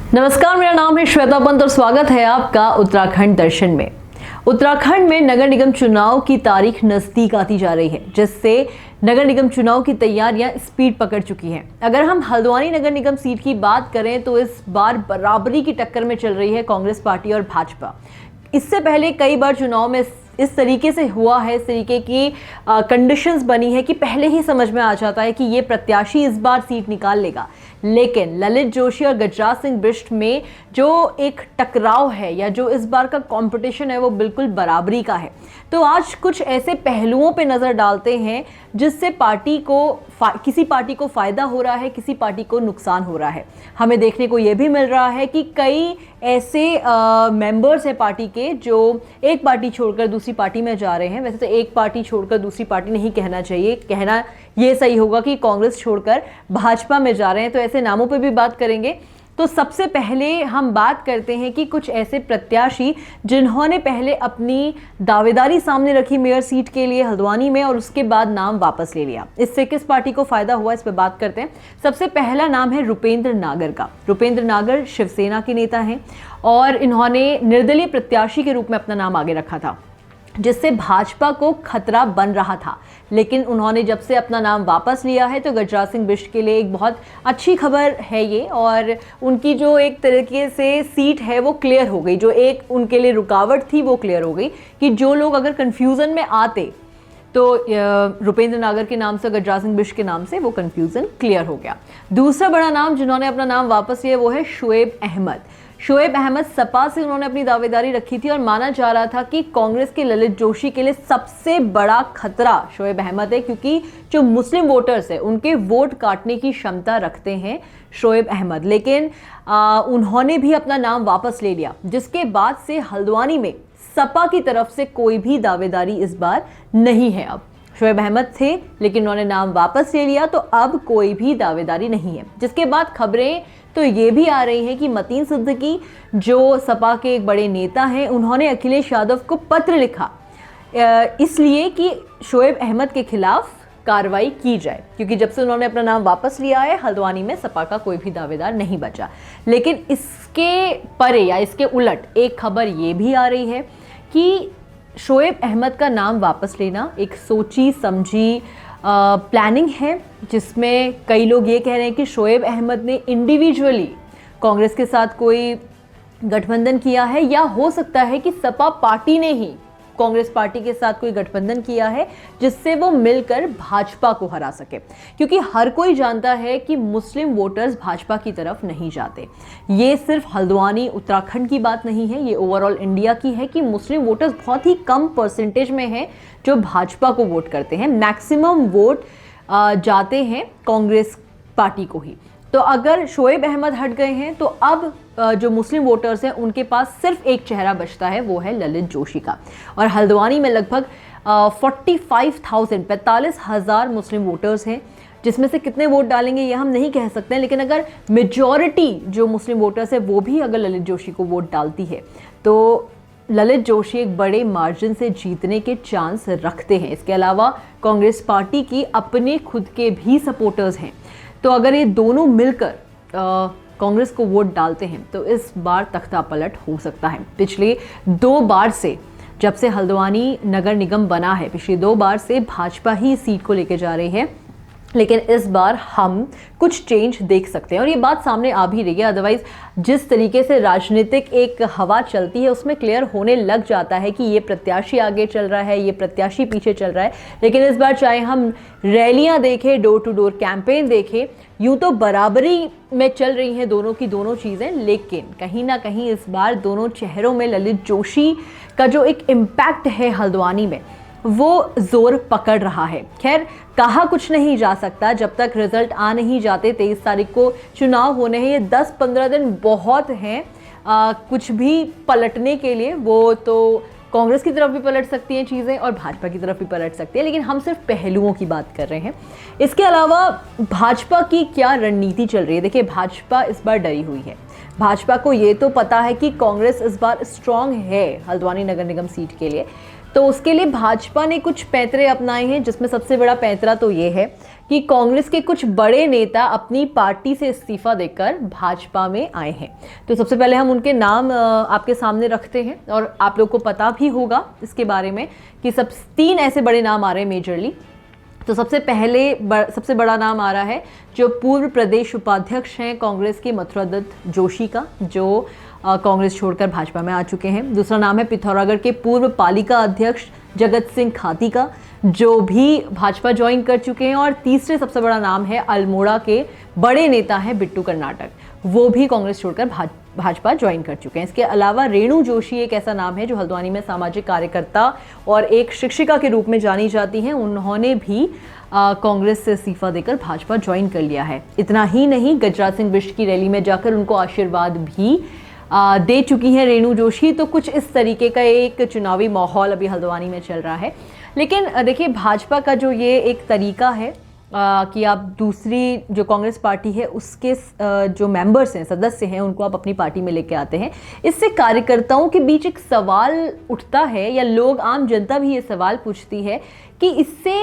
नमस्कार, मेरा नाम है श्वेता पंत और स्वागत है आपका उत्तराखंड दर्शन में। उत्तराखंड में नगर निगम चुनाव की तारीख नजदीक आती जा रही है, जिससे नगर निगम चुनाव की तैयारियां स्पीड पकड़ चुकी हैं। अगर हम हल्द्वानी नगर निगम सीट की बात करें तो इस बार बराबरी की टक्कर में चल रही है कांग्रेस पार्टी और भाजपा। इससे पहले कई बार चुनाव में इस तरीके से हुआ है, इस तरीके की कंडीशंस बनी है कि पहले ही समझ में आ जाता है कि ये प्रत्याशी इस बार सीट निकाल लेगा। लेकिन ललित जोशी और गजराज सिंह बिष्ट में जो एक टकराव है या जो इस बार का कंपटीशन है वो बिल्कुल बराबरी का है। तो आज कुछ ऐसे पहलुओं पे नज़र डालते हैं जिससे किसी पार्टी को फ़ायदा हो रहा है, किसी पार्टी को नुकसान हो रहा है। हमें देखने को ये भी मिल रहा है कि कई ऐसे मेंबर्स हैं पार्टी के जो एक पार्टी छोड़कर दूसरी पार्टी में जा रहे हैं। वैसे तो एक पार्टी छोड़कर दूसरी पार्टी नहीं कहना चाहिए, कहना ये सही होगा कि कांग्रेस छोड़कर भाजपा में जा रहे हैं। तो ऐसे नामों पे भी बात करेंगे। तो सबसे पहले हम बात करते हैं कि कुछ ऐसे प्रत्याशी जिन्होंने पहले अपनी दावेदारी सामने रखी मेयर सीट के लिए हल्द्वानी में और उसके बाद नाम वापस ले लिया। इससे किस पार्टी को फायदा हुआ, इस पर बात करते हैं। सबसे पहला नाम है रुपेंद्र नागर का। रुपेंद्र नागर शिवसेना के नेता हैं और इन्होंने निर्दलीय प्रत्याशी के रूप में अपना नाम आगे रखा था, जिससे भाजपा को खतरा बन रहा था। लेकिन उन्होंने जब से अपना नाम वापस लिया है तो गजराज सिंह बिष्ट के लिए एक बहुत अच्छी खबर है ये, और उनकी जो एक तरीके से सीट है वो क्लियर हो गई। जो एक उनके लिए रुकावट थी वो क्लियर हो गई कि जो लोग अगर कन्फ्यूज़न में आते तो रुपेंद्र नागर के नाम से, गजराज सिंह बिष्ट के नाम से वो कन्फ्यूज़न क्लियर हो गया। दूसरा बड़ा नाम जिन्होंने अपना नाम वापस लिया वो है शोएब अहमद। शोएब अहमद सपा से उन्होंने अपनी दावेदारी रखी थी और माना जा रहा था कि कांग्रेस के ललित जोशी के लिए सबसे बड़ा खतरा शोएब अहमद है, क्योंकि जो मुस्लिम वोटर्स हैं उनके वोट काटने की क्षमता रखते हैं शोएब अहमद। लेकिन उन्होंने भी अपना नाम वापस ले लिया, जिसके बाद से हल्द्वानी में सपा की तरफ से कोई भी दावेदारी इस बार नहीं है। अब शोएब अहमद थे लेकिन उन्होंने नाम वापस ले लिया, तो अब कोई भी दावेदारी नहीं है। जिसके बाद खबरें तो ये भी आ रही हैं कि मतीन सिद्दीकी जो सपा के एक बड़े नेता हैं, उन्होंने अखिलेश यादव को पत्र लिखा इसलिए कि शोएब अहमद के खिलाफ कार्रवाई की जाए, क्योंकि जब से उन्होंने अपना नाम वापस लिया है हल्द्वानी में सपा का कोई भी दावेदार नहीं बचा। लेकिन इसके परे या इसके उलट एक खबर ये भी आ रही है कि शोएब अहमद का नाम वापस लेना एक सोची समझी प्लानिंग है, जिसमें कई लोग ये कह रहे हैं कि शोएब अहमद ने इंडिविजुअली कांग्रेस के साथ कोई गठबंधन किया है, या हो सकता है कि सपा पार्टी ने ही कांग्रेस पार्टी के साथ कोई गठबंधन किया है जिससे वो मिलकर भाजपा को हरा सके। क्योंकि हर कोई जानता है कि मुस्लिम वोटर्स भाजपा की तरफ नहीं जाते। ये सिर्फ हल्द्वानी उत्तराखंड की बात नहीं है, ये ओवरऑल इंडिया की है कि मुस्लिम वोटर्स बहुत ही कम परसेंटेज में हैं जो भाजपा को वोट करते हैं। मैक्सिमम वोट जाते हैं कांग्रेस पार्टी को ही। तो अगर शोएब अहमद हट गए हैं तो अब जो मुस्लिम वोटर्स हैं उनके पास सिर्फ एक चेहरा बचता है, वो है ललित जोशी का। और हल्द्वानी में लगभग 45,000 मुस्लिम वोटर्स हैं, जिसमें से कितने वोट डालेंगे ये हम नहीं कह सकते हैं। लेकिन अगर मेजॉरिटी जो मुस्लिम वोटर्स है वो भी अगर ललित जोशी को वोट डालती है तो ललित जोशी एक बड़े मार्जिन से जीतने के चांस रखते हैं। इसके अलावा कांग्रेस पार्टी की अपने खुद के भी सपोर्टर्स हैं, तो अगर ये दोनों मिलकर कांग्रेस को वोट डालते हैं तो इस बार तख्ता पलट हो सकता है। पिछले 2 बार से, जब से हल्द्वानी नगर निगम बना है, पिछली 2 बार से भाजपा ही इस सीट को लेकर जा रही है। लेकिन इस बार हम कुछ चेंज देख सकते हैं और ये बात सामने आ भी रही है। अदरवाइज जिस तरीके से राजनीतिक एक हवा चलती है उसमें क्लियर होने लग जाता है कि ये प्रत्याशी आगे चल रहा है, ये प्रत्याशी पीछे चल रहा है। लेकिन इस बार चाहे हम रैलियां देखें, डोर टू डोर कैंपेन देखें, यूं तो बराबरी में चल रही हैं दोनों की दोनों चीज़ें, लेकिन कहीं ना कहीं इस बार दोनों चेहरों में ललित जोशी का जो एक इम्पैक्ट है हल्द्वानी में वो जोर पकड़ रहा है। खैर, कहा कुछ नहीं जा सकता जब तक रिजल्ट आ नहीं जाते। 23 तारीख को चुनाव होने हैं, ये 10-15 दिन बहुत हैं कुछ भी पलटने के लिए। वो तो कांग्रेस की तरफ भी पलट सकती हैं चीज़ें और भाजपा की तरफ भी पलट सकती है, लेकिन हम सिर्फ पहलुओं की बात कर रहे हैं। इसके अलावा भाजपा की क्या रणनीति चल रही है? देखिए, भाजपा इस बार डरी हुई है। भाजपा को ये तो पता है कि कांग्रेस इस बार स्ट्रांग है हल्द्वानी नगर निगम सीट के लिए, तो उसके लिए भाजपा ने कुछ पैंतरे अपनाए हैं, जिसमें सबसे बड़ा पैंतरा तो ये है कि कांग्रेस के कुछ बड़े नेता अपनी पार्टी से इस्तीफा देकर भाजपा में आए हैं। तो सबसे पहले हम उनके नाम आपके सामने रखते हैं, और आप लोग को पता भी होगा इसके बारे में कि सब 3 ऐसे बड़े नाम आ रहे हैं मेजरली। तो सबसे बड़ा नाम आ रहा है जो पूर्व प्रदेश उपाध्यक्ष हैं कांग्रेस के, मथुरा दत्त जोशी का, जो कांग्रेस छोड़कर भाजपा में आ चुके हैं। दूसरा नाम है पिथौरागढ़ के पूर्व पालिका अध्यक्ष जगत सिंह खाती का, जो भी भाजपा ज्वाइन कर चुके हैं। और तीसरे सबसे बड़ा नाम है अल्मोड़ा के बड़े नेता हैं बिट्टू कर्नाटक, वो भी कांग्रेस छोड़कर भाजपा ज्वाइन कर चुके हैं। इसके अलावा रेणु जोशी एक ऐसा नाम है जो हल्द्वानी में सामाजिक कार्यकर्ता और एक शिक्षिका के रूप में जानी जाती हैं, उन्होंने भी कांग्रेस से इस्तीफा देकर भाजपा ज्वाइन कर लिया है। इतना ही नहीं, गजराज सिंह बिष्ट की रैली में जाकर उनको आशीर्वाद भी दे चुकी हैं रेणु जोशी। तो कुछ इस तरीके का एक चुनावी माहौल अभी हल्द्वानी में चल रहा है। लेकिन देखिए, भाजपा का जो ये एक तरीका है कि आप दूसरी जो कांग्रेस पार्टी है उसके जो मेंबर्स हैं, सदस्य हैं, उनको आप अपनी पार्टी में लेके आते हैं, इससे कार्यकर्ताओं के बीच एक सवाल उठता है, या लोग, आम जनता भी ये सवाल पूछती है कि इससे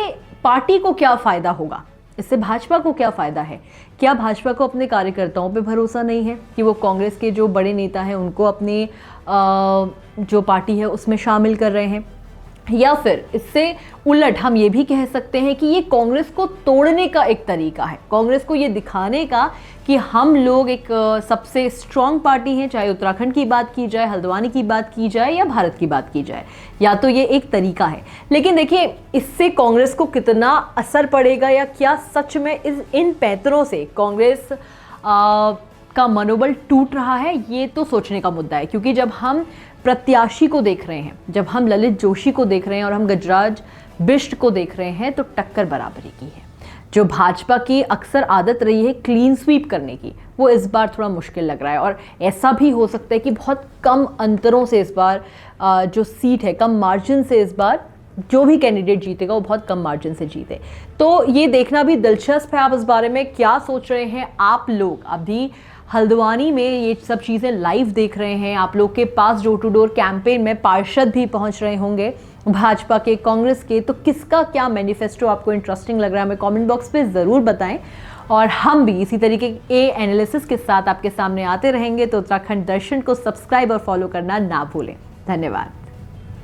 पार्टी को क्या फ़ायदा होगा, इससे भाजपा को क्या फ़ायदा है। क्या भाजपा को अपने कार्यकर्ताओं पे भरोसा नहीं है कि वो कांग्रेस के जो बड़े नेता हैं उनको अपनी जो पार्टी है उसमें शामिल कर रहे हैं, या फिर इससे उलट हम ये भी कह सकते हैं कि ये कांग्रेस को तोड़ने का एक तरीका है, कांग्रेस को ये दिखाने का कि हम लोग एक सबसे स्ट्रांग पार्टी हैं, चाहे उत्तराखंड की बात की जाए, हल्द्वानी की बात की जाए या भारत की बात की जाए, या तो ये एक तरीका है। लेकिन देखिए, इससे कांग्रेस को कितना असर पड़ेगा, या क्या सच में इन पैंतरों से कांग्रेस का मनोबल टूट रहा है, ये तो सोचने का मुद्दा है। क्योंकि जब हम प्रत्याशी को देख रहे हैं, जब हम ललित जोशी को देख रहे हैं और हम गजराज बिष्ट को देख रहे हैं, तो टक्कर बराबरी की है। जो भाजपा की अक्सर आदत रही है क्लीन स्वीप करने की, वो इस बार थोड़ा मुश्किल लग रहा है। और ऐसा भी हो सकता है कि बहुत कम अंतरों से इस बार जो सीट है, कम मार्जिन से इस बार जो भी कैंडिडेट जीतेगा वो बहुत कम मार्जिन से जीते। तो ये देखना भी दिलचस्प है। आप इस बारे में क्या सोच रहे हैं? आप लोग अभी हल्द्वानी में ये सब चीज़ें लाइव देख रहे हैं, आप लोग के पास डोर टू डोर कैंपेन में पार्षद भी पहुंच रहे होंगे भाजपा के, कांग्रेस के। तो किसका क्या मैनिफेस्टो आपको इंटरेस्टिंग लग रहा है, हमें कमेंट बॉक्स पे ज़रूर बताएं। और हम भी इसी तरीके के एनालिसिस के साथ आपके सामने आते रहेंगे। तो उत्तराखंड दर्शन को सब्सक्राइब और फॉलो करना ना भूलें। धन्यवाद।